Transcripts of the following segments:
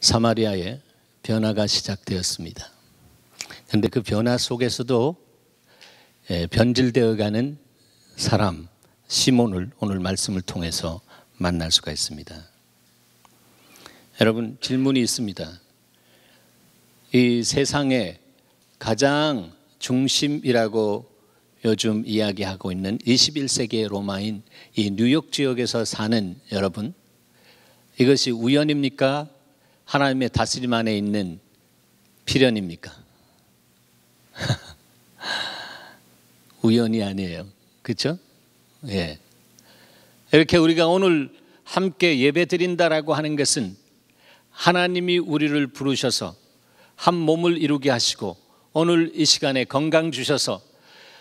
사마리아의 변화가 시작되었습니다. 그런데 그 변화 속에서도 변질되어가는 사람 시몬을 오늘 말씀을 통해서 만날 수가 있습니다. 여러분, 질문이 있습니다. 이 세상의 가장 중심이라고 요즘 이야기하고 있는 21세기의 로마인 이 뉴욕 지역에서 사는 여러분, 이것이 우연입니까? 하나님의 다스림 안에 있는 필연입니까? 우연이 아니에요. 그렇죠? 예. 이렇게 우리가 오늘 함께 예배 드린다라고 하는 것은 하나님이 우리를 부르셔서 한 몸을 이루게 하시고 오늘 이 시간에 건강 주셔서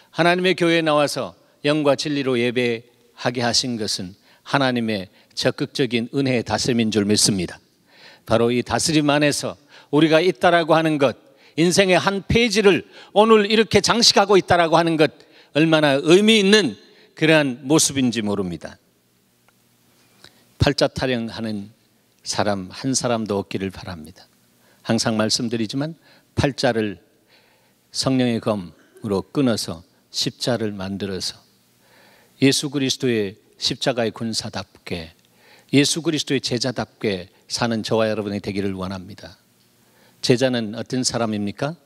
하나님의 교회에 나와서 영과 진리로 예배하게 하신 것은 하나님의 적극적인 은혜의 다스림인 줄 믿습니다. 바로 이 다스림 안에서 우리가 있다라고 하는 것, 인생의 한 페이지를 오늘 이렇게 장식하고 있다라고 하는 것, 얼마나 의미 있는 그러한 모습인지 모릅니다. 팔자 타령하는 사람 한 사람도 없기를 바랍니다. 항상 말씀드리지만 팔자를 성령의 검으로 끊어서 십자를 만들어서 예수 그리스도의 십자가의 군사답게, 예수 그리스도의 제자답게 사는 저와 여러분이 되기를 원합니다. 제자는 어떤 사람입니까?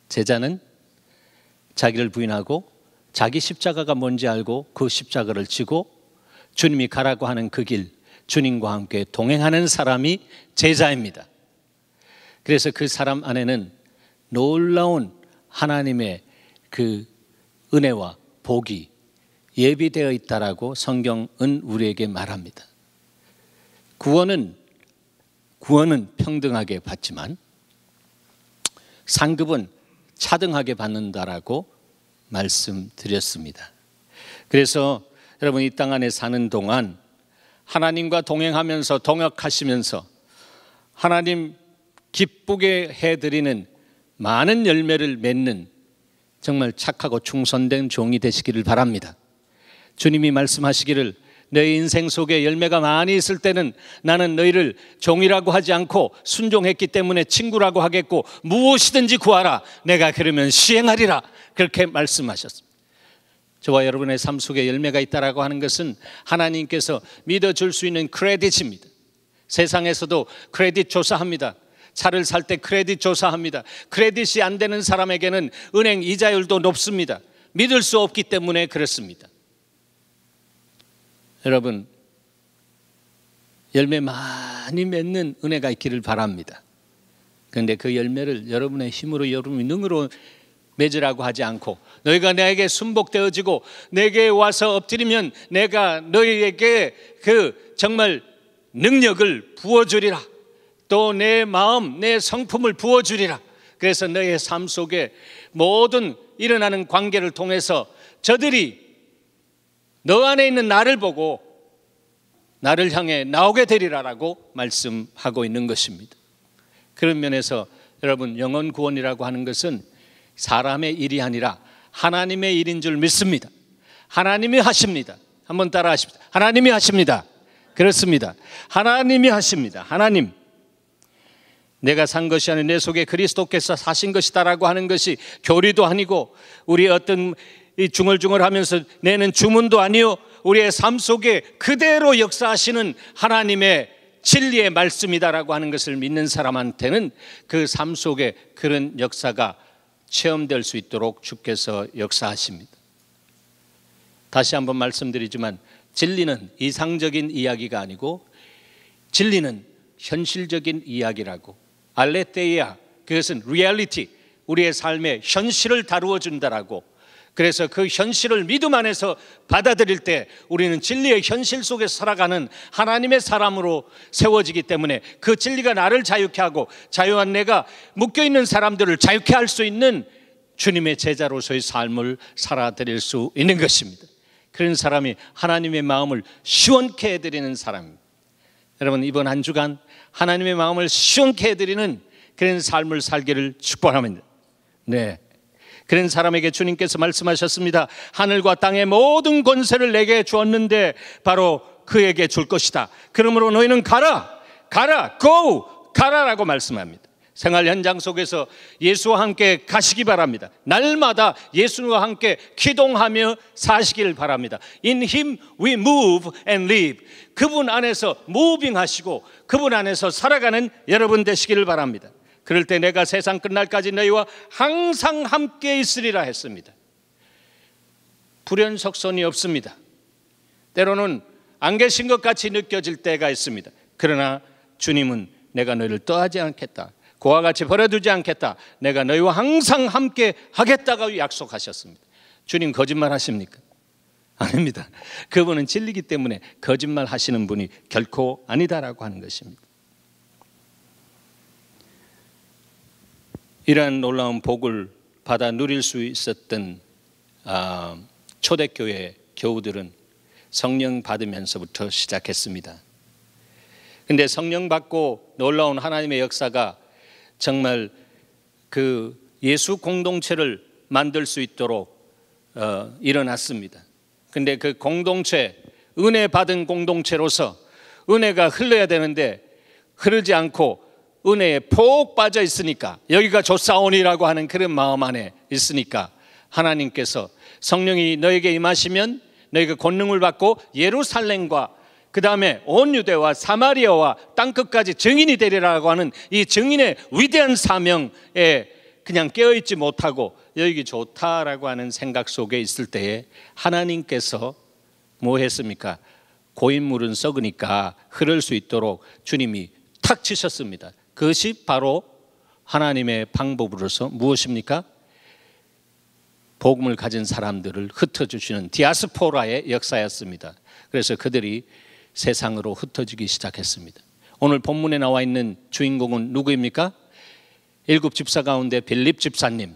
제자는 자기를 부인하고 자기 십자가가 뭔지 알고 그 십자가를 지고 주님이 가라고 하는 그 길, 주님과 함께 동행하는 사람이 제자입니다. 그래서 그 사람 안에는 놀라운 하나님의 그 은혜와 복이 예비되어 있다라고 성경은 우리에게 말합니다. 구원은 평등하게 받지만 상급은 차등하게 받는다라고 말씀드렸습니다. 그래서 여러분, 이 땅 안에 사는 동안 하나님과 동행하면서 동역하시면서 하나님 기쁘게 해드리는 많은 열매를 맺는 정말 착하고 충성된 종이 되시기를 바랍니다. 주님이 말씀하시기를 너희 인생 속에 열매가 많이 있을 때는 나는 너희를 종이라고 하지 않고 순종했기 때문에 친구라고 하겠고 무엇이든지 구하라, 내가 그러면 시행하리라, 그렇게 말씀하셨습니다. 저와 여러분의 삶 속에 열매가 있다라고 하는 것은 하나님께서 믿어줄 수 있는 크레딧입니다. 세상에서도 크레딧 조사합니다. 차를 살 때 크레딧 조사합니다. 크레딧이 안 되는 사람에게는 은행 이자율도 높습니다. 믿을 수 없기 때문에 그렇습니다. 여러분, 열매 많이 맺는 은혜가 있기를 바랍니다. 그런데 그 열매를 여러분의 힘으로, 여러분의 능으로 맺으라고 하지 않고 너희가 내게 순복되어지고 내게 와서 엎드리면 내가 너희에게 그 정말 능력을 부어주리라, 또 내 마음, 내 성품을 부어주리라. 그래서 너희의 삶 속에 모든 일어나는 관계를 통해서 저들이 너 안에 있는 나를 보고 나를 향해 나오게 되리라라고 말씀하고 있는 것입니다. 그런 면에서 여러분, 영혼 구원이라고 하는 것은 사람의 일이 아니라 하나님의 일인 줄 믿습니다. 하나님이 하십니다. 한번 따라 하십시다. 하나님이 하십니다. 그렇습니다. 하나님이 하십니다. 하나님. 내가 산 것이 아니라 내 속에 그리스도께서 사신 것이다라고 하는 것이 교리도 아니고 우리 어떤 이 중얼중얼하면서 내는 주문도 아니요, 우리의 삶 속에 그대로 역사하시는 하나님의 진리의 말씀이다라고 하는 것을 믿는 사람한테는 그 삶 속에 그런 역사가 체험될 수 있도록 주께서 역사하십니다. 다시 한번 말씀드리지만 진리는 이상적인 이야기가 아니고 진리는 현실적인 이야기라고, 알레테이아, 그것은 리얼리티, 우리의 삶의 현실을 다루어 준다라고. 그래서 그 현실을 믿음 안에서 받아들일 때 우리는 진리의 현실 속에서 살아가는 하나님의 사람으로 세워지기 때문에 그 진리가 나를 자유케 하고 자유한 내가 묶여있는 사람들을 자유케 할 수 있는 주님의 제자로서의 삶을 살아드릴 수 있는 것입니다. 그런 사람이 하나님의 마음을 시원케 해드리는 사람입니다. 여러분, 이번 한 주간 하나님의 마음을 시원케 해드리는 그런 삶을 살기를 축복합니다. 네, 그런 사람에게 주님께서 말씀하셨습니다. 하늘과 땅의 모든 권세를 내게 주었는데 바로 그에게 줄 것이다. 그러므로 너희는 가라, go, 가라라고 말씀합니다. 생활 현장 속에서 예수와 함께 가시기 바랍니다. 날마다 예수와 함께 기동하며 사시길 바랍니다. In Him we move and live. 그분 안에서 무빙 하시고 그분 안에서 살아가는 여러분 되시기를 바랍니다. 그럴 때 내가 세상 끝날까지 너희와 항상 함께 있으리라 했습니다. 불연속선이 없습니다. 때로는 안 계신 것 같이 느껴질 때가 있습니다. 그러나 주님은 내가 너희를 떠나지 않겠다, 그와 같이 버려두지 않겠다, 내가 너희와 항상 함께 하겠다고 약속하셨습니다. 주님 거짓말 하십니까? 아닙니다. 그분은 진리이기 때문에 거짓말 하시는 분이 결코 아니다라고 하는 것입니다. 이러한 놀라운 복을 받아 누릴 수 있었던 초대교회 교우들은 성령 받으면서부터 시작했습니다. 그런데 성령 받고 놀라운 하나님의 역사가 정말 그 예수 공동체를 만들 수 있도록 일어났습니다. 그런데 그 공동체, 은혜 받은 공동체로서 은혜가 흘러야 되는데 흐르지 않고 은혜에 폭 빠져 있으니까, 여기가 좋사오니라고 하는 그런 마음 안에 있으니까 하나님께서 성령이 너에게 임하시면 너희가 권능을 받고 예루살렘과 그 다음에 온 유대와 사마리아와 땅끝까지 증인이 되리라고 하는 이 증인의 위대한 사명에 그냥 깨어있지 못하고 여기 좋다라고 하는 생각 속에 있을 때에 하나님께서 뭐 했습니까? 고인물은 썩으니까 흐를 수 있도록 주님이 탁 치셨습니다. 그것이 바로 하나님의 방법으로서 무엇입니까? 복음을 가진 사람들을 흩어주시는 디아스포라의 역사였습니다. 그래서 그들이 세상으로 흩어지기 시작했습니다. 오늘 본문에 나와 있는 주인공은 누구입니까? 7 집사 가운데 빌립 집사님.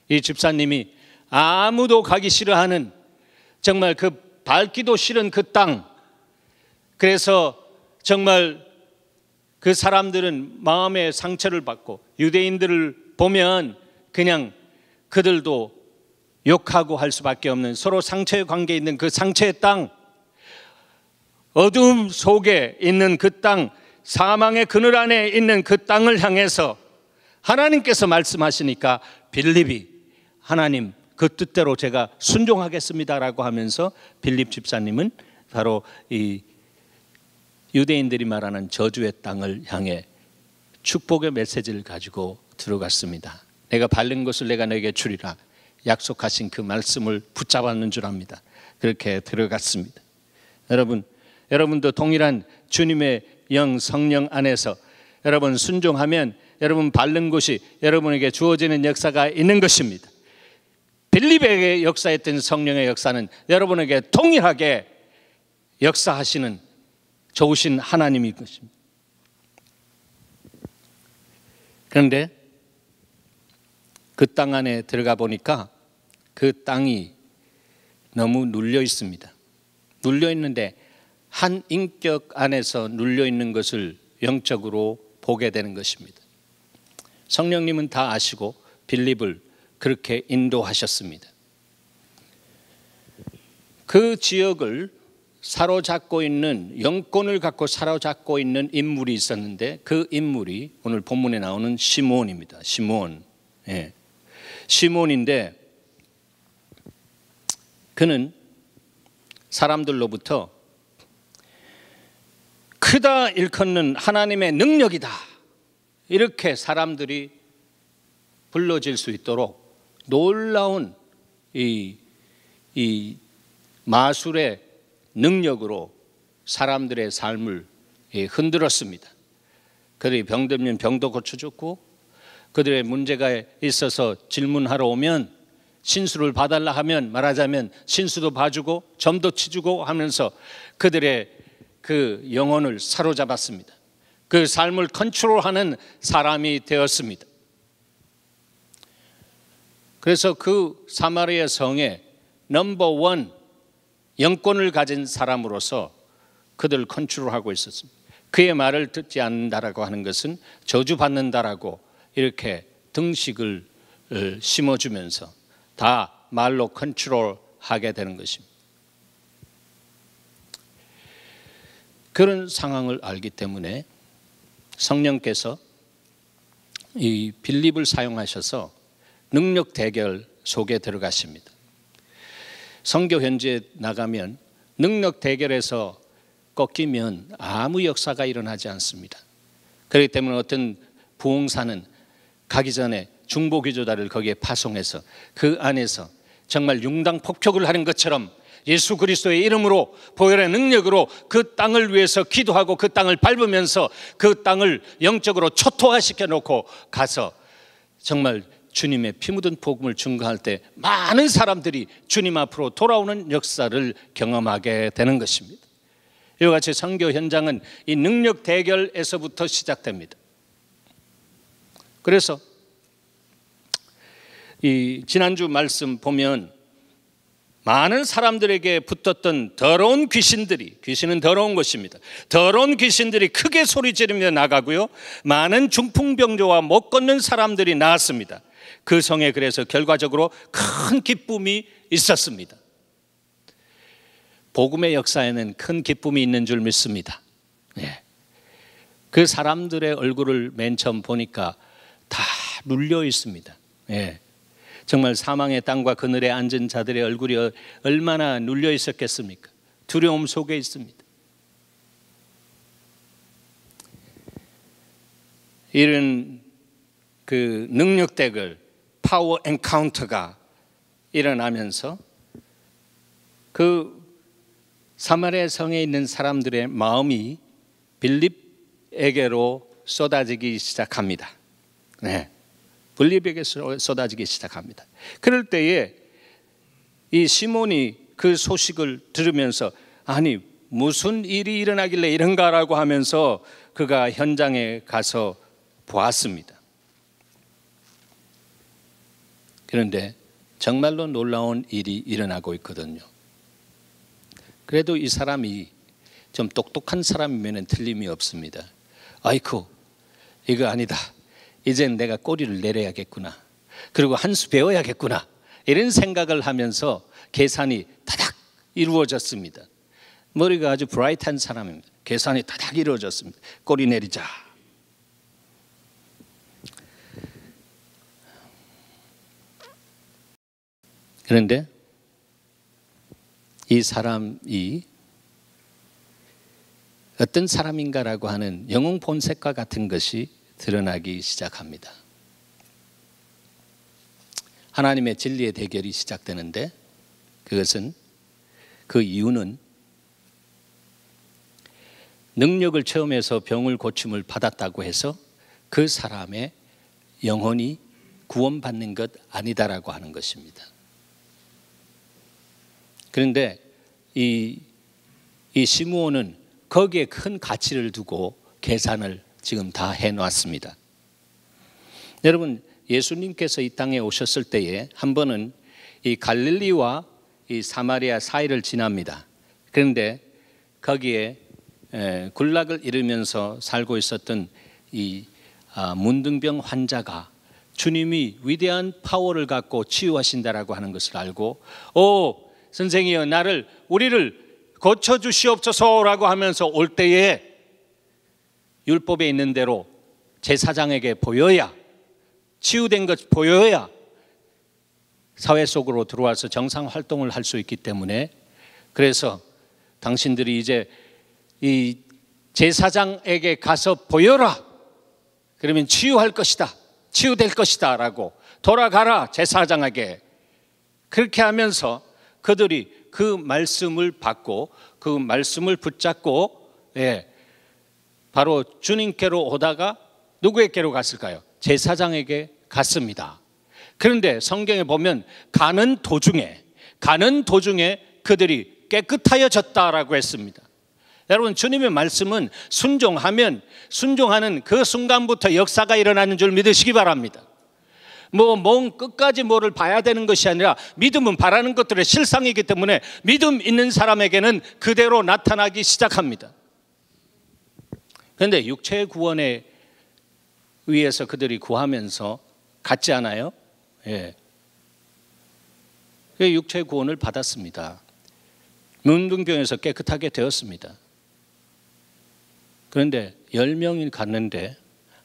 이 집사님이 아무도 가기 싫어하는, 정말 그 밟기도 싫은 그 땅, 그래서 정말 그 사람들은 마음의 상처를 받고 유대인들을 보면 그냥 그들도 욕하고 할 수밖에 없는, 서로 상처의 관계에 있는 그 상처의 땅, 어둠 속에 있는 그 땅, 사망의 그늘 안에 있는 그 땅을 향해서 하나님께서 말씀하시니까 빌립이 하나님 그 뜻대로 제가 순종하겠습니다라고 하면서 빌립 집사님은 바로 이 유대인들이 말하는 저주의 땅을 향해 축복의 메시지를 가지고 들어갔습니다. 내가 밟는 것을 내가 너에게 주리라 약속하신 그 말씀을 붙잡았는 줄 압니다. 그렇게 들어갔습니다. 여러분도 동일한 주님의 영 성령 안에서 여러분 순종하면 여러분 밟는 곳이 여러분에게 주어지는 역사가 있는 것입니다. 빌립에게 역사했던 성령의 역사는 여러분에게 동일하게 역사하시는 좋으신 하나님인 것입니다. 그런데 그 땅 안에 들어가 보니까 그 땅이 너무 눌려 있습니다. 눌려 있는데 한 인격 안에서 눌려 있는 것을 영적으로 보게 되는 것입니다. 성령님은 다 아시고 빌립을 그렇게 인도하셨습니다. 그 지역을 사로잡고 있는, 영권을 갖고 사로잡고 있는 인물이 있었는데 그 인물이 오늘 본문에 나오는 시몬입니다. 시몬. 예. 시몬인데 그는 사람들로부터 크다 일컫는 하나님의 능력이다 이렇게 사람들이 불러질 수 있도록 놀라운 이 마술의 능력으로 사람들의 삶을 흔들었습니다. 그들이 병들면 병도 고쳐줬고, 그들의 문제가 있어서 질문하러 오면 신수를 봐달라 하면 말하자면 신수도 봐주고 점도 치주고 하면서 그들의 그 영혼을 사로잡았습니다. 그 삶을 컨트롤하는 사람이 되었습니다. 그래서 그 사마리아 성의 넘버 1 영권을 가진 사람으로서 그들을 컨트롤하고 있었습니다. 그의 말을 듣지 않는다라고 하는 것은 저주받는다라고 이렇게 등식을 심어주면서 다 말로 컨트롤하게 되는 것입니다. 그런 상황을 알기 때문에 성령께서 이 빌립을 사용하셔서 능력 대결 속에 들어가십니다. 선교 현지에 나가면 능력 대결에서 꺾이면 아무 역사가 일어나지 않습니다. 그렇기 때문에 어떤 부흥사는 가기 전에 중보기도자를 거기에 파송해서 그 안에서 정말 융당 폭격을 하는 것처럼 예수 그리스도의 이름으로 보혈의 능력으로 그 땅을 위해서 기도하고 그 땅을 밟으면서 그 땅을 영적으로 초토화시켜 놓고 가서 정말 주님의 피 묻은 복음을 증거할 때 많은 사람들이 주님 앞으로 돌아오는 역사를 경험하게 되는 것입니다. 이와 같이 선교 현장은 이 능력 대결에서부터 시작됩니다. 그래서 이 지난주 말씀 보면 많은 사람들에게 붙었던 더러운 귀신들이, 귀신은 더러운 것입니다. 더러운 귀신들이 크게 소리 지르며 나가고요, 많은 중풍병자와 못 걷는 사람들이 나왔습니다. 그 성에 그래서 결과적으로 큰 기쁨이 있었습니다. 복음의 역사에는 큰 기쁨이 있는 줄 믿습니다. 네. 그 사람들의 얼굴을 맨 처음 보니까 다 눌려 있습니다. 네. 정말 사망의 땅과 그늘에 앉은 자들의 얼굴이 얼마나 눌려 있었겠습니까? 두려움 속에 있습니다. 이런 그 능력 대결, 파워 엔카운터가 일어나면서 그 사마리아 성에 있는 사람들의 마음이 빌립에게로 쏟아지기 시작합니다. 네. 빌립에게 쏟아지기 시작합니다. 그럴 때에 이 시몬이 그 소식을 들으면서 아니 무슨 일이 일어나길래 이런가라고 하면서 그가 현장에 가서 보았습니다. 그런데 정말로 놀라운 일이 일어나고 있거든요. 그래도 이 사람이 좀 똑똑한 사람이면 틀림이 없습니다. 아이쿠, 이거 아니다. 이젠 내가 꼬리를 내려야겠구나. 그리고 한 수 배워야겠구나. 이런 생각을 하면서 계산이 다닥 이루어졌습니다. 머리가 아주 브라이트한 사람입니다. 계산이 다닥 이루어졌습니다. 꼬리 내리자. 그런데 이 사람이 어떤 사람인가라고 하는 영웅 본색과 같은 것이 드러나기 시작합니다. 하나님의 진리의 대결이 시작되는데 그것은 그 이유는 능력을 체험해서 병을 고침을 받았다고 해서 그 사람의 영혼이 구원받는 것 아니다라고 하는 것입니다. 그런데 이 시므온은 거기에 큰 가치를 두고 계산을 지금 다 해놓았습니다. 여러분, 예수님께서 이 땅에 오셨을 때에 한 번은 이 갈릴리와 이 사마리아 사이를 지납니다. 그런데 거기에 굴락을 잃으면서 살고 있었던 이 문둥병 환자가 주님이 위대한 파워를 갖고 치유하신다라고 하는 것을 알고 오 선생이여 우리를 고쳐주시옵소서라고 하면서 올 때에 율법에 있는 대로 제사장에게 보여야 치유된 것 보여야 사회 속으로 들어와서 정상 활동을 할 수 있기 때문에 그래서 당신들이 이제 이 제사장에게 가서 보여라. 그러면 치유할 것이다. 치유될 것이다 라고 돌아가라 제사장에게. 그렇게 하면서 그들이 그 말씀을 받고 그 말씀을 붙잡고 바로 주님께로 오다가 누구에게로 갔을까요? 제사장에게 갔습니다. 그런데 성경에 보면 가는 도중에 그들이 깨끗하여졌다라고 했습니다. 여러분, 주님의 말씀은 순종하는 그 순간부터 역사가 일어나는 줄 믿으시기 바랍니다. 끝까지 뭐를 봐야 되는 것이 아니라 믿음은 바라는 것들의 실상이기 때문에 믿음 있는 사람에게는 그대로 나타나기 시작합니다. 그런데 육체의 구원에 의해서 그들이 구하면서 갔지 않아요? 예. 육체의 구원을 받았습니다. 문둥병에서 깨끗하게 되었습니다. 그런데 10명이 갔는데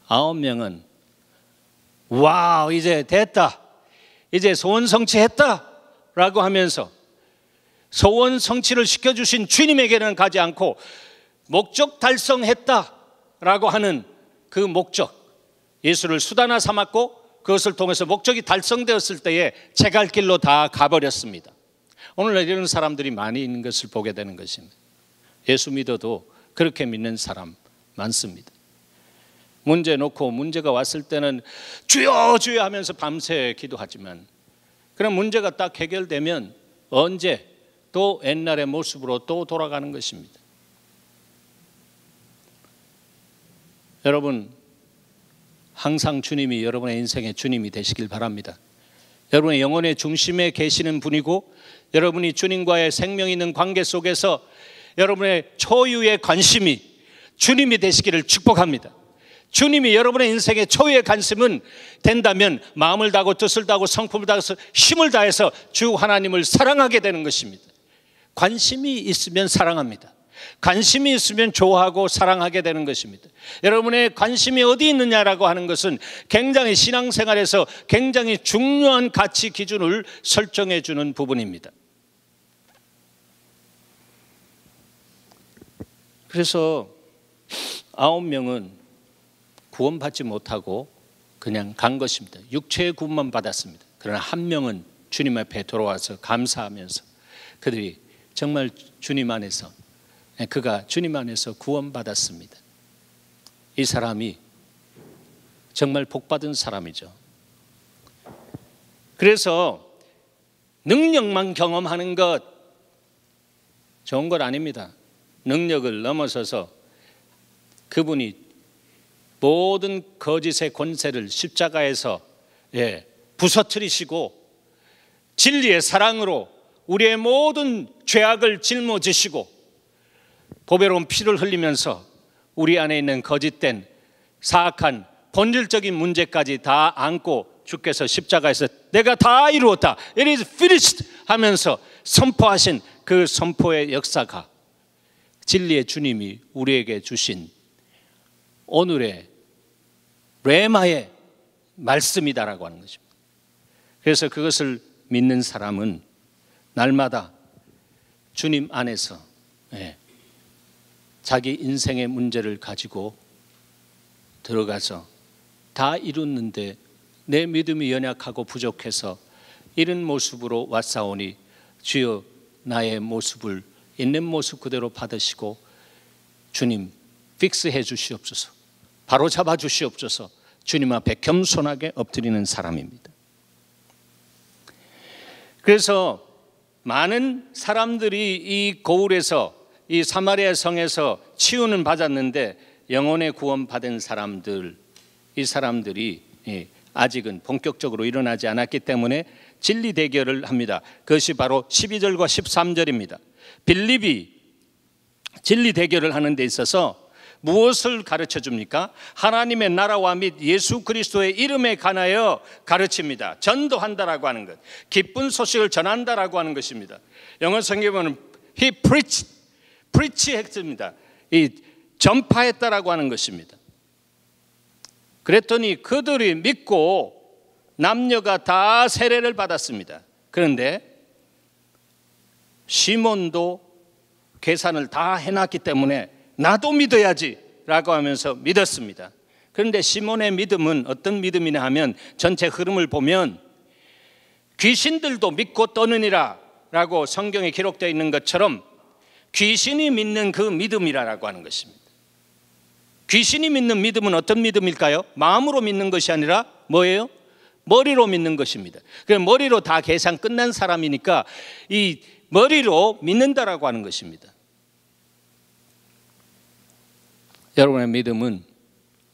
9명은 와, 이제 됐다, 이제 소원 성취했다 라고 하면서 소원 성취를 시켜주신 주님에게는 가지 않고 목적 달성했다 라고 하는 그 목적, 예수를 수단화 삼았고 그것을 통해서 목적이 달성되었을 때에 제 갈 길로 다 가버렸습니다. 오늘날 이런 사람들이 많이 있는 것을 보게 되는 것입니다. 예수 믿어도 그렇게 믿는 사람 많습니다. 문제 놓고 문제가 왔을 때는 주여 주여 하면서 밤새 기도하지만 그런 문제가 딱 해결되면 언제 또 옛날의 모습으로 또 돌아가는 것입니다. 여러분, 항상 주님이 여러분의 인생의 주님이 되시길 바랍니다. 여러분의 영혼의 중심에 계시는 분이고 여러분이 주님과의 생명 있는 관계 속에서 여러분의 초유의 관심이 주님이 되시기를 축복합니다. 주님이 여러분의 인생의 초유의 관심은 된다면 마음을 다하고 뜻을 다하고 성품을 다해서 힘을 다해서 주 하나님을 사랑하게 되는 것입니다. 관심이 있으면 사랑합니다. 관심이 있으면 좋아하고 사랑하게 되는 것입니다. 여러분의 관심이 어디 있느냐라고 하는 것은 굉장히 신앙생활에서 굉장히 중요한 가치 기준을 설정해 주는 부분입니다. 그래서 9명은 구원받지 못하고 그냥 간 것입니다. 육체의 구원만 받았습니다. 그러나 한 명은 주님 앞에 돌아와서 감사하면서 그들이 정말 주님 안에서, 그가 주님 안에서 구원받았습니다. 이 사람이 정말 복받은 사람이죠. 그래서 능력만 경험하는 것 좋은 것 아닙니다. 능력을 넘어서서 그분이 모든 거짓의 권세를 십자가에서 부서뜨리시고 진리의 사랑으로 우리의 모든 죄악을 짊어지시고 보배로운 피를 흘리면서 우리 안에 있는 거짓된 사악한 본질적인 문제까지 다 안고 주께서 십자가에서 내가 다 이루었다, It is finished 하면서 선포하신 그 선포의 역사가 진리의 주님이 우리에게 주신 오늘의 레마의 말씀이다라고 하는 것입니다. 그래서 그것을 믿는 사람은 날마다 주님 안에서 자기 인생의 문제를 가지고 들어가서 다 이뤘는데 내 믿음이 연약하고 부족해서 이런 모습으로 왔사오니 주여 나의 모습을 있는 모습 그대로 받으시고 주님 픽스해 주시옵소서, 바로 잡아 주시옵소서, 주님 앞에 겸손하게 엎드리는 사람입니다. 그래서 많은 사람들이 이 고울에서 이 사마리아 성에서 치유는 받았는데 영혼의 구원 받은 사람들, 이 사람들이 아직은 본격적으로 일어나지 않았기 때문에 진리 대결을 합니다. 그것이 바로 12절과 13절입니다. 빌립이 진리 대결을 하는 데 있어서 무엇을 가르쳐 줍니까? 하나님의 나라와 및 예수 그리스도의 이름에 관하여 가르칩니다. 전도한다라고 하는 것, 기쁜 소식을 전한다라고 하는 것입니다. 영어 성경에는 He preach 했습니다. 이 전파했다라고 하는 것입니다. 그랬더니 그들이 믿고 남녀가 다 세례를 받았습니다. 그런데 시몬도 계산을 다 해놨기 때문에 나도 믿어야지 라고 하면서 믿었습니다. 그런데 시몬의 믿음은 어떤 믿음이냐 하면 전체 흐름을 보면 귀신들도 믿고 떠느니라 라고 성경에 기록되어 있는 것처럼 귀신이 믿는 그 믿음이라고 하는 것입니다. 귀신이 믿는 믿음은 어떤 믿음일까요? 마음으로 믿는 것이 아니라 뭐예요? 머리로 믿는 것입니다. 그래서 머리로 다 계산 끝난 사람이니까 이 머리로 믿는다라고 하는 것입니다. 여러분의 믿음은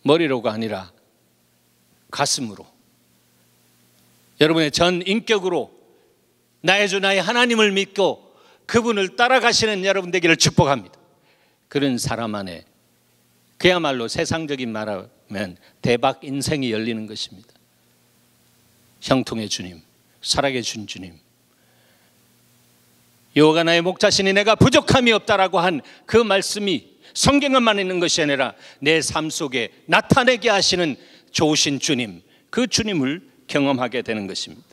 머리로가 아니라 가슴으로, 여러분의 전 인격으로 나의 주 나의 하나님을 믿고 그분을 따라가시는 여러분 되기를 축복합니다. 그런 사람 안에 그야말로 세상적인 말하면 대박 인생이 열리는 것입니다. 형통의 주님, 살아계신 주님, 여호와가 나의 목자시니 내가 부족함이 없다라고 한 그 말씀이 성경에만 있는 것이 아니라 내 삶 속에 나타내게 하시는 좋으신 주님, 그 주님을 경험하게 되는 것입니다.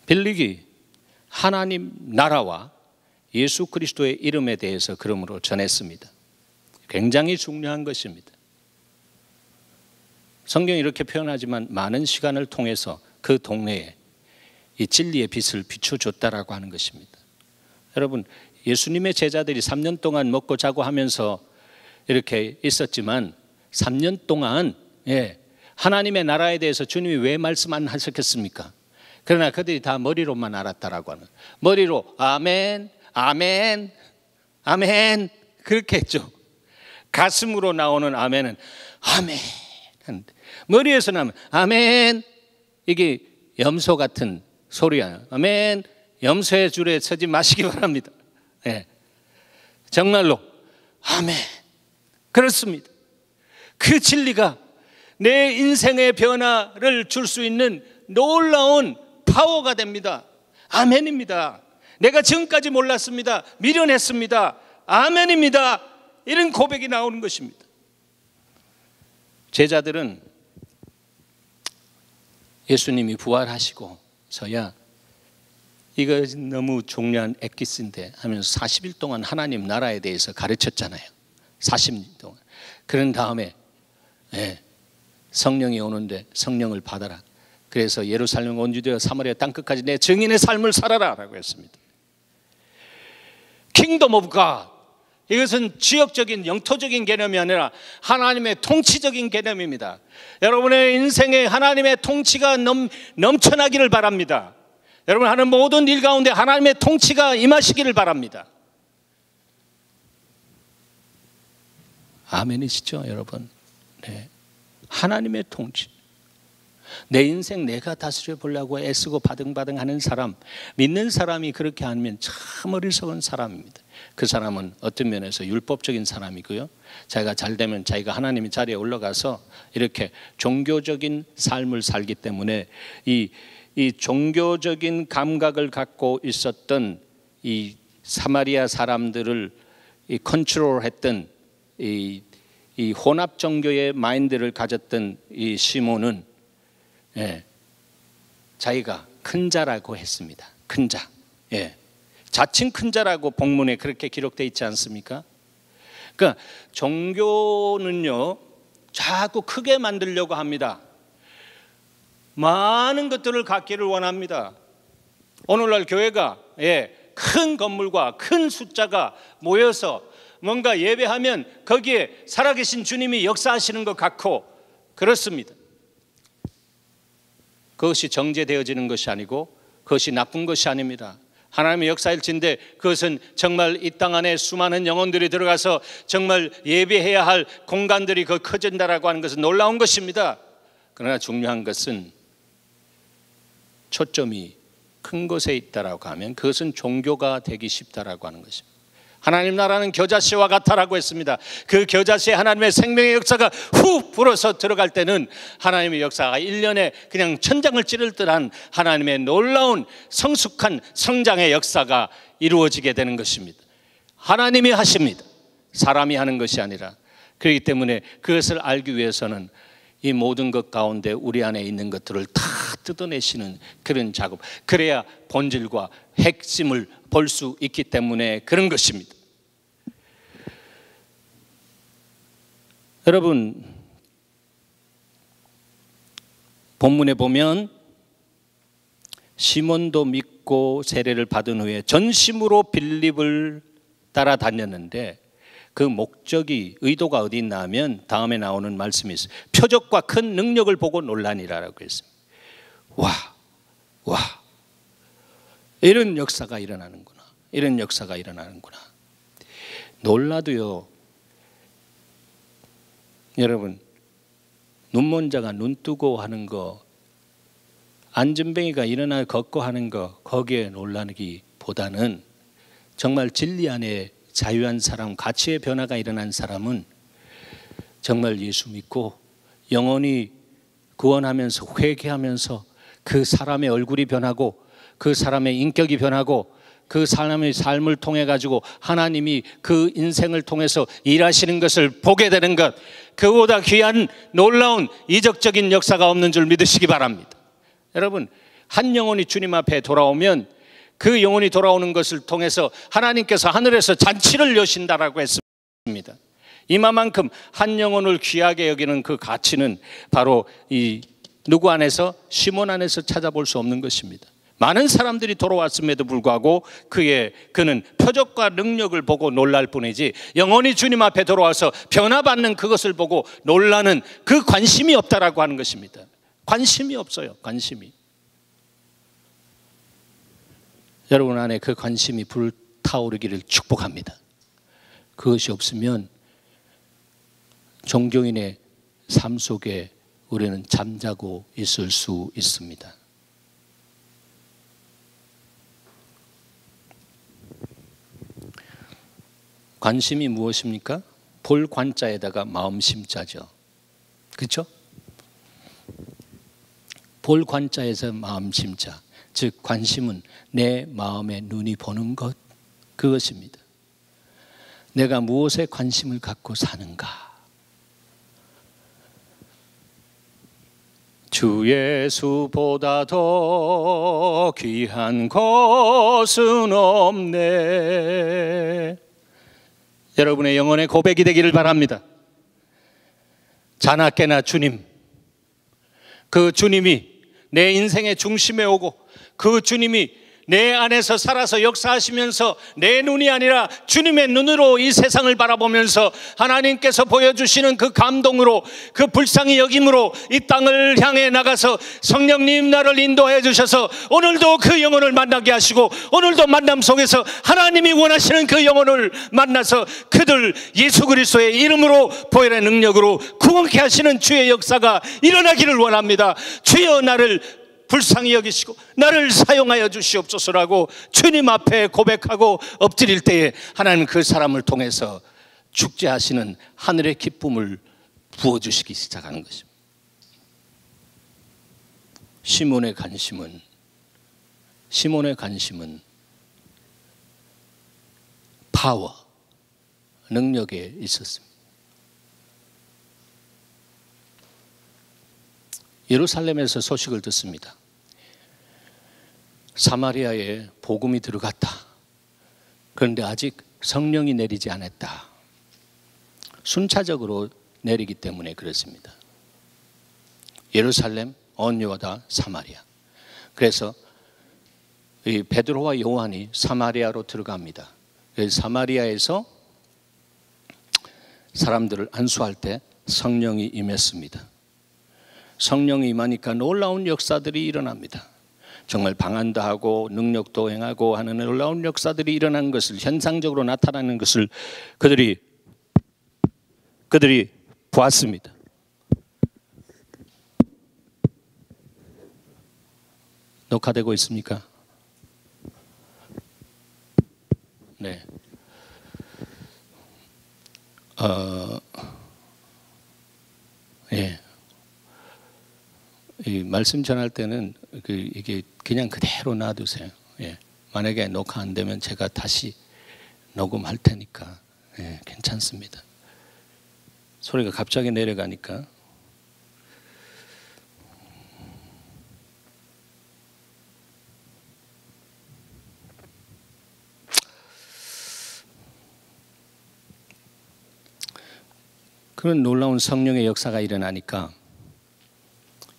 빌릭이 하나님 나라와 예수 그리스도의 이름에 대해서 그러므로 전했습니다. 굉장히 중요한 것입니다. 성경이 이렇게 표현하지만 많은 시간을 통해서 그 동네에 이 진리의 빛을 비춰줬다라고 하는 것입니다. 여러분, 예수님의 제자들이 3년 동안 먹고 자고 하면서 이렇게 있었지만 3년 동안 하나님의 나라에 대해서 주님이 왜 말씀 안 하셨겠습니까? 그러나 그들이 다 머리로만 알았다라고 하는, 머리로 아멘, 아멘, 아멘 그렇게 했죠. 가슴으로 나오는 아멘은 아멘, 머리에서 나면 아멘, 이게 염소 같은 소리야. 아멘, 염소의 줄에 서지 마시기 바랍니다. 정말로 아멘, 그렇습니다. 그 진리가 내 인생의 변화를 줄 수 있는 놀라운 파워가 됩니다. 아멘입니다. 내가 지금까지 몰랐습니다. 미련했습니다. 아멘입니다. 이런 고백이 나오는 것입니다. 제자들은 예수님이 부활하시고서야 이거 너무 중요한 엑기스인데 하면서 40일 동안 하나님 나라에 대해서 가르쳤잖아요. 40일 동안. 그런 다음에 성령이 오는데 성령을 받아라. 그래서 예루살렘 온 유대와 사마리아 땅끝까지 내 증인의 삶을 살아라 라고 했습니다. 킹덤 오브 갓, 이것은 지역적인 영토적인 개념이 아니라 하나님의 통치적인 개념입니다. 여러분의 인생에 하나님의 통치가 넘쳐나기를 바랍니다. 여러분 하는 모든 일 가운데 하나님의 통치가 임하시기를 바랍니다. 아멘이시죠 여러분? 네. 하나님의 통치, 내 인생 내가 다스려 보려고 애쓰고 바등바등하는 사람, 믿는 사람이 그렇게 하면 참 어리석은 사람입니다. 그 사람은 어떤 면에서 율법적인 사람이고요, 자기가 잘 되면 자기가 하나님의 자리에 올라가서 이렇게 종교적인 삶을 살기 때문에 이 종교적인 감각을 갖고 있었던 이 사마리아 사람들을 컨트롤했던 이 혼합 종교의 마인드를 가졌던 이 시몬은 자기가 큰 자라고 했습니다. 큰 자. 자칭 큰 자라고 본문에 그렇게 기록되어 있지 않습니까? 그러니까 종교는요 자꾸 크게 만들려고 합니다. 많은 것들을 갖기를 원합니다. 오늘날 교회가 큰 건물과 큰 숫자가 모여서 뭔가 예배하면 거기에 살아계신 주님이 역사하시는 것 같고 그렇습니다. 그것이 정죄되어지는 것이 아니고 그것이 나쁜 것이 아닙니다. 하나님의 역사일진데 그것은 정말 이 땅 안에 수많은 영혼들이 들어가서 정말 예배해야 할 공간들이 그 커진다라고 하는 것은 놀라운 것입니다. 그러나 중요한 것은 초점이 큰 곳에 있다라고 하면 그것은 종교가 되기 쉽다라고 하는 것입니다. 하나님 나라는 겨자씨와 같다라고 했습니다. 그 겨자씨에 하나님의 생명의 역사가 훅 불어서 들어갈 때는 하나님의 역사가 1년에 그냥 천장을 찌를 듯한 하나님의 놀라운 성숙한 성장의 역사가 이루어지게 되는 것입니다. 하나님이 하십니다. 사람이 하는 것이 아니라. 그렇기 때문에 그것을 알기 위해서는 이 모든 것 가운데 우리 안에 있는 것들을 다 뜯어내시는 그런 작업, 그래야 본질과 핵심을 볼 수 있기 때문에 그런 것입니다. 여러분, 본문에 보면 시몬도 믿고 세례를 받은 후에 전심으로 빌립을 따라다녔는데 그 목적이, 의도가 어디 있나 하면 다음에 나오는 말씀이 있어요. 표적과 큰 능력을 보고 놀라니라라고 했습니다. 와, 이런 역사가 일어나는구나. 이런 역사가 일어나는구나. 놀라도요, 여러분, 눈먼 자가 눈 뜨고 하는 거, 안전뱅이가 일어나 걷고 하는 거, 거기에 놀라기보다는 정말 진리 안에 자유한 사람, 가치의 변화가 일어난 사람은 정말 예수 믿고 영원히 구원하면서 회개하면서 그 사람의 얼굴이 변하고 그 사람의 인격이 변하고 그 사람의 삶을 통해 가지고 하나님이 그 인생을 통해서 일하시는 것을 보게 되는 것, 그보다 귀한 놀라운 이적적인 역사가 없는 줄 믿으시기 바랍니다. 여러분, 한 영혼이 주님 앞에 돌아오면 그 영혼이 돌아오는 것을 통해서 하나님께서 하늘에서 잔치를 여신다라고 했습니다. 이만큼 한 영혼을 귀하게 여기는 그 가치는 바로 이 누구 안에서, 시몬 안에서 찾아볼 수 없는 것입니다. 많은 사람들이 돌아왔음에도 불구하고 그는 표적과 능력을 보고 놀랄 뿐이지 영원히 주님 앞에 돌아와서 변화받는 그것을 보고 놀라는 그 관심이 없다라고 하는 것입니다. 관심이 없어요. 관심이. 여러분 안에 그 관심이 불타오르기를 축복합니다. 그것이 없으면 종교인의 삶 속에 우리는 잠자고 있을 수 있습니다. 관심이 무엇입니까? 볼 관자에다가 마음 심자죠. 그렇죠? 볼 관자에서 마음 심자. 즉 관심은 내 마음의 눈이 보는 것, 그것입니다. 내가 무엇에 관심을 갖고 사는가? 주 예수보다 더 귀한 것은 없네. 여러분의 영혼의 고백이 되기를 바랍니다. 자나깨나 주님, 그 주님이 내 인생의 중심에 오고 그 주님이 내 안에서 살아서 역사하시면서 내 눈이 아니라 주님의 눈으로 이 세상을 바라보면서 하나님께서 보여주시는 그 감동으로, 그 불쌍히 여김으로 이 땅을 향해 나가서 성령님 나를 인도해 주셔서 오늘도 그 영혼을 만나게 하시고 오늘도 만남 속에서 하나님이 원하시는 그 영혼을 만나서 그들 예수 그리스도의 이름으로 보혈의 능력으로 구원케 하시는 주의 역사가 일어나기를 원합니다. 주여 나를 불쌍히 여기시고 나를 사용하여 주시옵소서라고 주님 앞에 고백하고 엎드릴 때에 하나님 그 사람을 통해서 축제하시는 하늘의 기쁨을 부어주시기 시작하는 것입니다. 시몬의 관심은 파워, 능력에 있었습니다. 예루살렘에서 소식을 듣습니다. 사마리아에 복음이 들어갔다. 그런데 아직 성령이 내리지 않았다. 순차적으로 내리기 때문에 그렇습니다. 예루살렘, 온유다, 사마리아. 그래서 이 베드로와 요한이 사마리아로 들어갑니다. 사마리아에서 사람들을 안수할 때 성령이 임했습니다. 성령이 임하니까 놀라운 역사들이 일어납니다. 정말 방언도 하고 능력도 행하고 하는 놀라운 역사들이 일어나는 것을, 현상적으로 나타나는 것을 그들이 보았습니다. 녹화되고 있습니까? 네. 예. 이 말씀 전할 때는 이게 그냥 그대로 놔두세요. 예. 만약에 녹화 안 되면 제가 다시 녹음할 테니까 예, 괜찮습니다. 소리가 갑자기 내려가니까. 그런 놀라운 성령의 역사가 일어나니까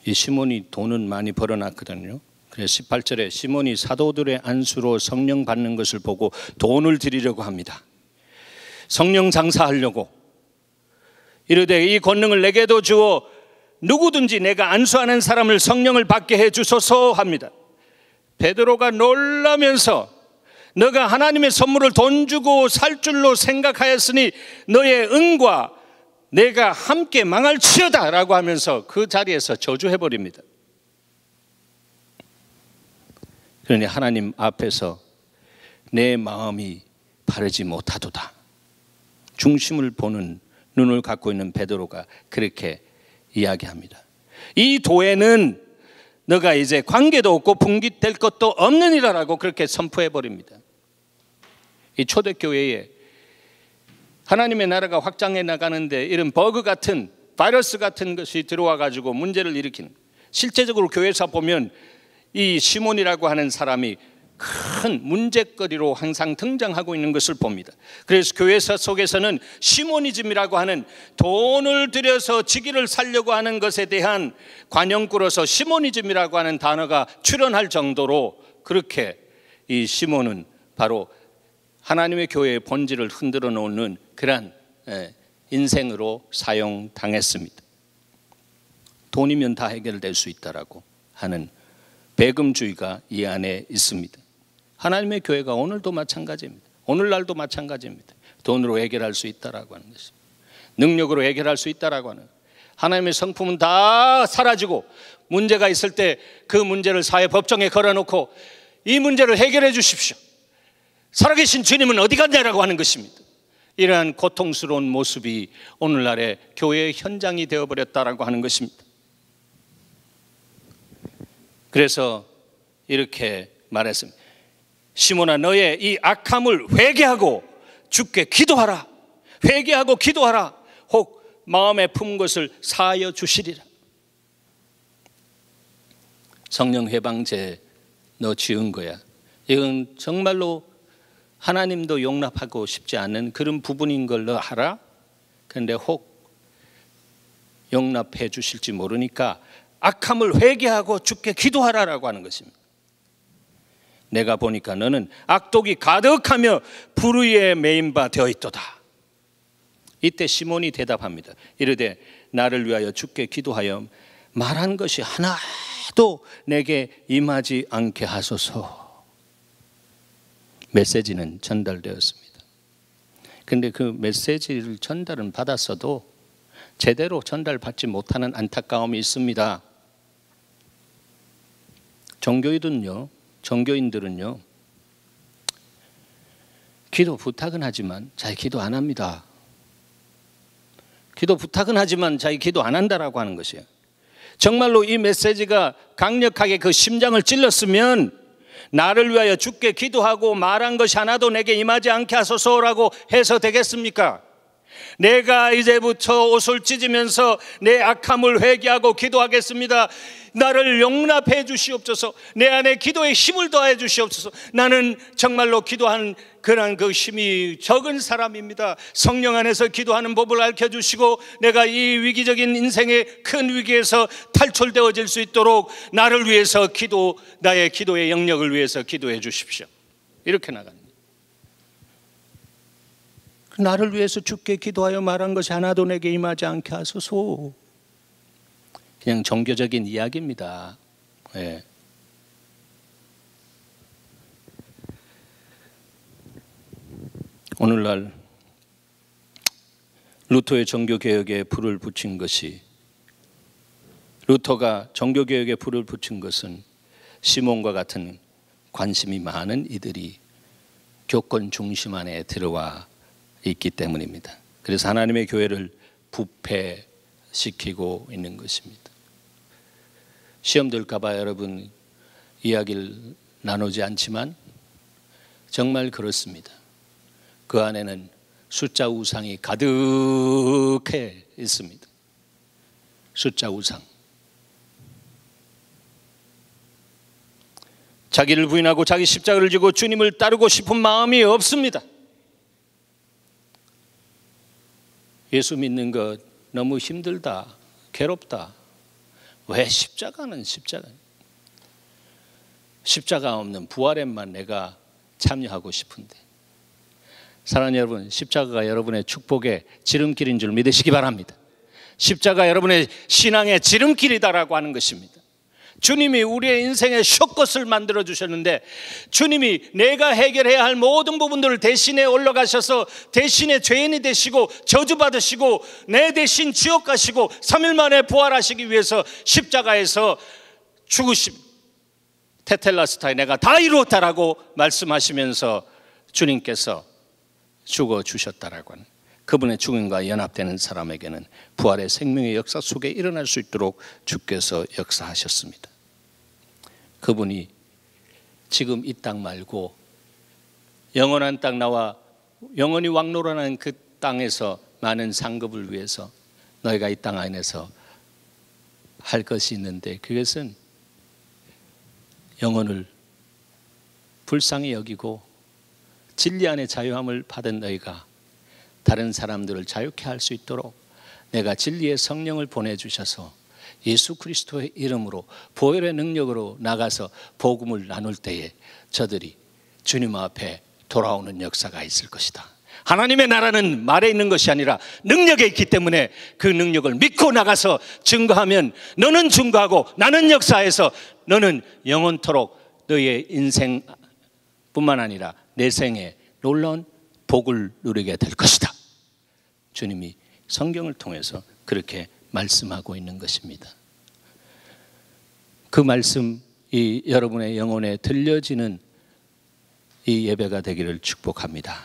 이 시몬이 돈은 많이 벌어놨거든요. 그래서 18절에 시몬이 사도들의 안수로 성령 받는 것을 보고 돈을 드리려고 합니다. 성령 장사하려고 이르되 이 권능을 내게도 주어 누구든지 내가 안수하는 사람을 성령을 받게 해 주소서 합니다. 베드로가 놀라면서 너가 하나님의 선물을 돈 주고 살 줄로 생각하였으니 너의 은과 내가 함께 망할지어다 라고 하면서 그 자리에서 저주해버립니다. 그러니 하나님 앞에서 내 마음이 바르지 못하도다. 중심을 보는 눈을 갖고 있는 베드로가 그렇게 이야기합니다. 이 도에는 너가 이제 관계도 없고 분깃될 것도 없느니라라고 그렇게 선포해버립니다. 이 초대교회에 하나님의 나라가 확장해 나가는데 이런 버그 같은, 바이러스 같은 것이 들어와 가지고 문제를 일으키는, 실제적으로 교회에서 보면 이 시몬이라고 하는 사람이 큰 문제거리로 항상 등장하고 있는 것을 봅니다. 그래서 교회사 속에서는 시모니즘이라고 하는 돈을 들여서 직위를 살려고 하는 것에 대한 관용구로서 시모니즘이라고 하는 단어가 출현할 정도로, 그렇게 이 시몬은 바로 하나님의 교회의 본질을 흔들어 놓는 그러한 인생으로 사용당했습니다. 돈이면 다 해결될 수 있다라고 하는 배금주의가 이 안에 있습니다. 하나님의 교회가 오늘도 마찬가지입니다. 오늘날도 마찬가지입니다. 돈으로 해결할 수 있다라고 하는 것입니다. 능력으로 해결할 수 있다라고 하는, 하나님의 성품은 다 사라지고 문제가 있을 때 그 문제를 사회법정에 걸어놓고 이 문제를 해결해 주십시오, 살아계신 주님은 어디 갔냐라고 하는 것입니다. 이러한 고통스러운 모습이 오늘날의 교회의 현장이 되어버렸다라고 하는 것입니다. 그래서 이렇게 말했습니다. 시몬아, 너의 이 악함을 회개하고 주께 기도하라. 회개하고 기도하라. 혹 마음에 품은 것을 사하여 주시리라. 성령 회방제 너 지은 거야. 이건 정말로 하나님도 용납하고 싶지 않은 그런 부분인 걸 너 하라. 그런데 혹 용납해 주실지 모르니까 악함을 회개하고 주께 기도하라라고 하는 것입니다. 내가 보니까 너는 악독이 가득하며 불의에 매인 바 되어 있도다. 이때 시몬이 대답합니다. 이르되 나를 위하여 주께 기도하여 말한 것이 하나도 내게 임하지 않게 하소서. 메시지는 전달되었습니다. 그런데 그 메시지를 전달은 받았어도 제대로 전달받지 못하는 안타까움이 있습니다. 종교인들은요, 기도 부탁은 하지만 자기 기도 안 합니다. 기도 부탁은 하지만 자기 기도 안 한다라고 하는 것이에요. 정말로 이 메시지가 강력하게 그 심장을 찔렀으면 나를 위하여 주께 기도하고 말한 것이 하나도 내게 임하지 않게 하소서라고 해서 되겠습니까? 내가 이제부터 옷을 찢으면서 내 악함을 회개하고 기도하겠습니다. 나를 용납해 주시옵소서. 내 안에 기도에 힘을 더해 주시옵소서. 나는 정말로 기도하는 그런 그 힘이 적은 사람입니다. 성령 안에서 기도하는 법을 가르쳐 주시고 내가 이 위기적인 인생의 큰 위기에서 탈출되어질 수 있도록 나를 위해서 나의 기도의 영역을 위해서 기도해 주십시오. 이렇게 나갑니다. 나를 위해서 주께 기도하여 말한 것이 하나도 내게 임하지 않게 하소서. 그냥 종교적인 이야기입니다. 네. 오늘날 루터의 종교개혁에 불을 붙인 것이, 루터가 종교개혁에 불을 붙인 것은 시몬과 같은 관심이 많은 이들이 교권 중심 안에 들어와 있기 때문입니다. 그래서 하나님의 교회를 부패시키고 있는 것입니다. 시험 들까 봐 여러분 이야기를 나누지 않지만 정말 그렇습니다. 그 안에는 숫자 우상이 가득해 있습니다. 숫자 우상. 자기를 부인하고 자기 십자가를 지고 주님을 따르고 싶은 마음이 없습니다. 예수 믿는 것 너무 힘들다, 괴롭다. 왜 십자가는 십자가 없는 부활에만 내가 참여하고 싶은데. 사랑하는 여러분, 십자가가 여러분의 축복의 지름길인 줄 믿으시기 바랍니다. 십자가 여러분의 신앙의 지름길이다라고 하는 것입니다. 주님이 우리의 인생의 숏것을 만들어 주셨는데, 주님이 내가 해결해야 할 모든 부분들을 대신에 올라가셔서 대신에 죄인이 되시고 저주받으시고 내 대신 지옥 가시고 3일 만에 부활하시기 위해서 십자가에서 죽으심, 테텔라스타에 내가 다 이루었다라고 말씀하시면서 주님께서 죽어주셨다라고 하는, 그분의 죽음과 연합되는 사람에게는 부활의 생명의 역사 속에 일어날 수 있도록 주께서 역사하셨습니다. 그분이 지금 이 땅 말고 영원한 땅 나와 영원히 왕노라는 그 땅에서 많은 상급을 위해서 너희가 이 땅 안에서 할 것이 있는데, 그것은 영혼을 불쌍히 여기고 진리 안에 자유함을 받은 너희가 다른 사람들을 자유케 할 수 있도록 내가 진리의 성령을 보내주셔서 예수 그리스도의 이름으로 보혈의 능력으로 나가서 복음을 나눌 때에 저들이 주님 앞에 돌아오는 역사가 있을 것이다. 하나님의 나라는 말에 있는 것이 아니라 능력에 있기 때문에 그 능력을 믿고 나가서 증거하면 너는 증거하고 나는 역사해서 너는 영원토록 너의 인생뿐만 아니라 내 생에 놀라운 복을 누리게 될 것이다. 주님이 성경을 통해서 그렇게 말씀하고 있는 것입니다. 그 말씀이 여러분의 영혼에 들려지는 이 예배가 되기를 축복합니다.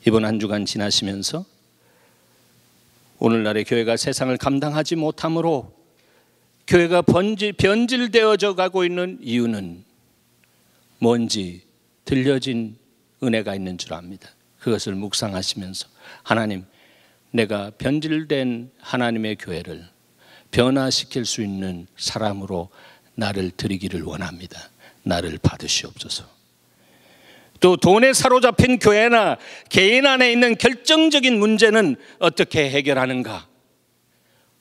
이번 한 주간 지나시면서 오늘날의 교회가 세상을 감당하지 못함으로 교회가 변질되어져 가고 있는 이유는 뭔지 들려진 은혜가 있는 줄 압니다. 그것을 묵상하시면서 하나님, 내가 변질된 하나님의 교회를 변화시킬 수 있는 사람으로 나를 드리기를 원합니다. 나를 받으시옵소서. 또 돈에 사로잡힌 교회나 개인 안에 있는 결정적인 문제는 어떻게 해결하는가?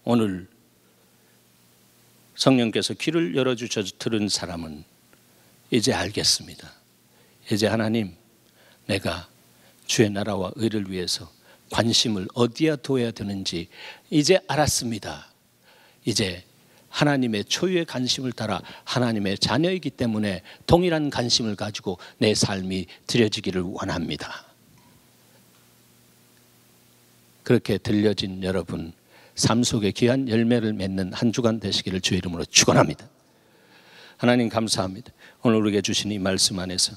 오늘 성령께서 귀를 열어주셔서 들은 사람은 이제 알겠습니다. 이제 하나님, 내가 주의 나라와 의를 위해서 관심을 어디에 둬야 되는지 이제 알았습니다. 이제 하나님의 초유의 관심을 따라 하나님의 자녀이기 때문에 동일한 관심을 가지고 내 삶이 드려지기를 원합니다. 그렇게 들려진 여러분, 삶 속에 귀한 열매를 맺는 한 주간 되시기를 주의 이름으로 축원합니다. 하나님 감사합니다. 오늘 우리에게 주신 이 말씀 안에서